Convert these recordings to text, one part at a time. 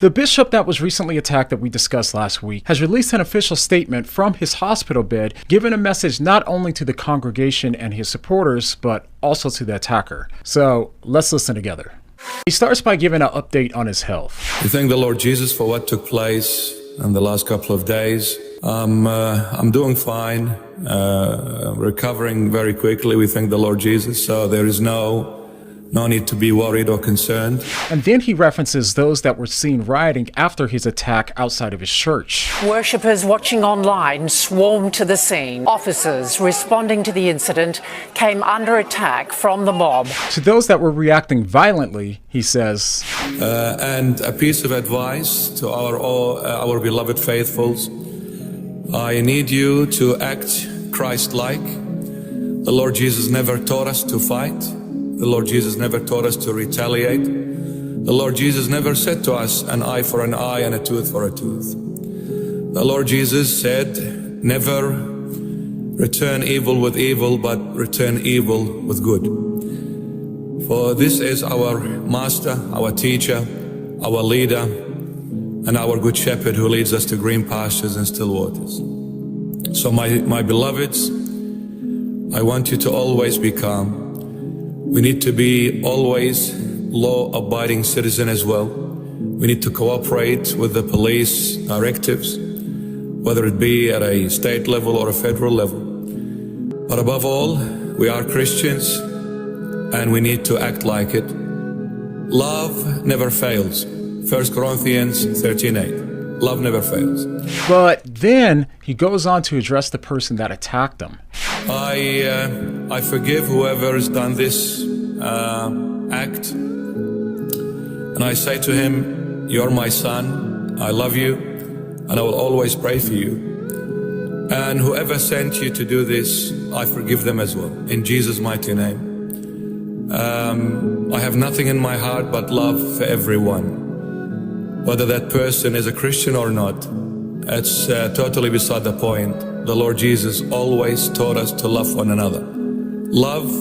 The bishop that was recently attacked that we discussed last week has released an official statement from his hospital bed, giving a message not only to the congregation and his supporters, but also to the attacker. So let's listen together. He starts by giving an update on his health. We thank the Lord Jesus for what took place in the last couple of days. I'm doing fine, recovering very quickly. We thank the Lord Jesus. So there is no need to be worried or concerned. And then he references those that were seen rioting after his attack outside of his church. Worshippers watching online swarmed to the scene. Officers responding to the incident came under attack from the mob. To those that were reacting violently, he says, and a piece of advice to our beloved faithfuls. I need you to act Christ-like. The Lord Jesus never taught us to fight. The Lord Jesus never taught us to retaliate. The Lord Jesus never said to us an eye for an eye and a tooth for a tooth. The Lord Jesus said, never return evil with evil, but return evil with good. For this is our master, our teacher, our leader, and our good shepherd who leads us to green pastures and still waters. So my beloveds, I want you to always be calm. We need to be always law-abiding citizen as well. We need to cooperate with the police directives, whether it be at a state level or a federal level. But above all, we are Christians and we need to act like it. Love never fails. 1 Corinthians 13:8. Love never fails. But then he goes on to address the person that attacked him. I forgive whoever has done this act, and I say to him, you're my son, I love you, and I will always pray for you. And whoever sent you to do this, I forgive them as well, in Jesus' mighty name. I have nothing in my heart but love for everyone, whether that person is a Christian or not. It's totally beside the point. The Lord Jesus always taught us to love one another. Love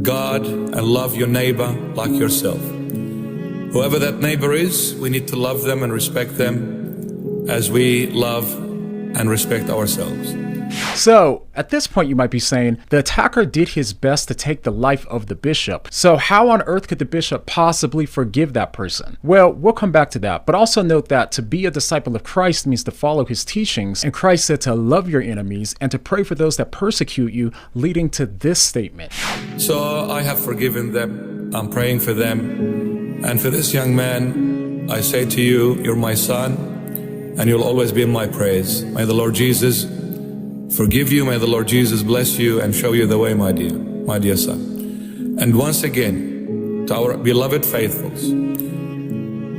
God and love your neighbor like yourself. Whoever that neighbor is, we need to love them and respect them as we love and respect ourselves. So, at this point you might be saying, the attacker did his best to take the life of the bishop. So how on earth could the bishop possibly forgive that person? Well, we'll come back to that, but also note that to be a disciple of Christ means to follow his teachings, and Christ said to love your enemies and to pray for those that persecute you, leading to this statement. So I have forgiven them, I'm praying for them, and for this young man, I say to you, you're my son, and you'll always be in my praise. May the Lord Jesus forgive you, may the Lord Jesus bless you and show you the way, my dear son. And once again, to our beloved faithfuls,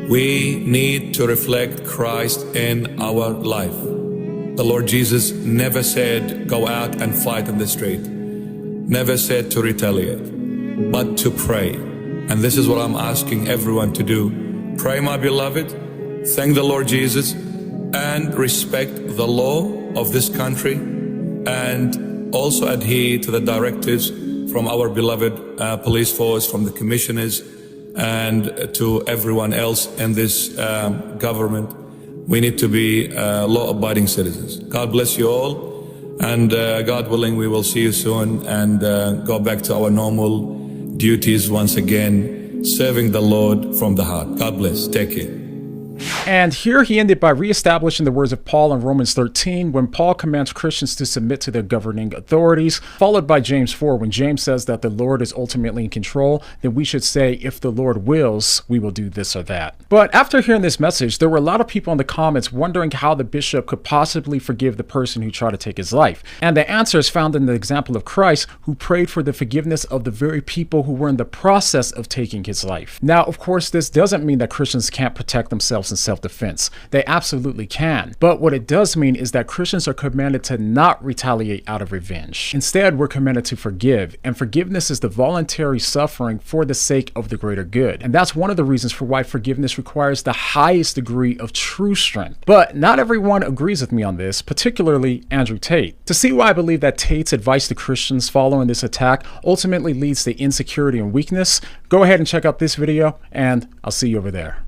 we need to reflect Christ in our life. The Lord Jesus never said, go out and fight in the street. Never said to retaliate, but to pray. And this is what I'm asking everyone to do. Pray, my beloved, thank the Lord Jesus, and respect the law of this country, and also adhere to the directives from our beloved police force, from the commissioners, and to everyone else in this government. We need to be law-abiding citizens. God bless you all, and God willing, we will see you soon and go back to our normal duties once again, serving the Lord from the heart. God bless. Take care. And here he ended by reestablishing the words of Paul in Romans 13, when Paul commands Christians to submit to their governing authorities, followed by James 4, when James says that the Lord is ultimately in control, then we should say, if the Lord wills, we will do this or that. But after hearing this message, there were a lot of people in the comments wondering how the bishop could possibly forgive the person who tried to take his life. And the answer is found in the example of Christ, who prayed for the forgiveness of the very people who were in the process of taking his life. Now, of course, this doesn't mean that Christians can't protect themselves in self-defense. They absolutely can. But what it does mean is that Christians are commanded to not retaliate out of revenge. Instead, we're commanded to forgive, and forgiveness is the voluntary suffering for the sake of the greater good. And that's one of the reasons for why forgiveness requires the highest degree of true strength. But not everyone agrees with me on this, particularly Andrew Tate. To see why I believe that Tate's advice to Christians following this attack ultimately leads to insecurity and weakness, go ahead and check out this video, and I'll see you over there.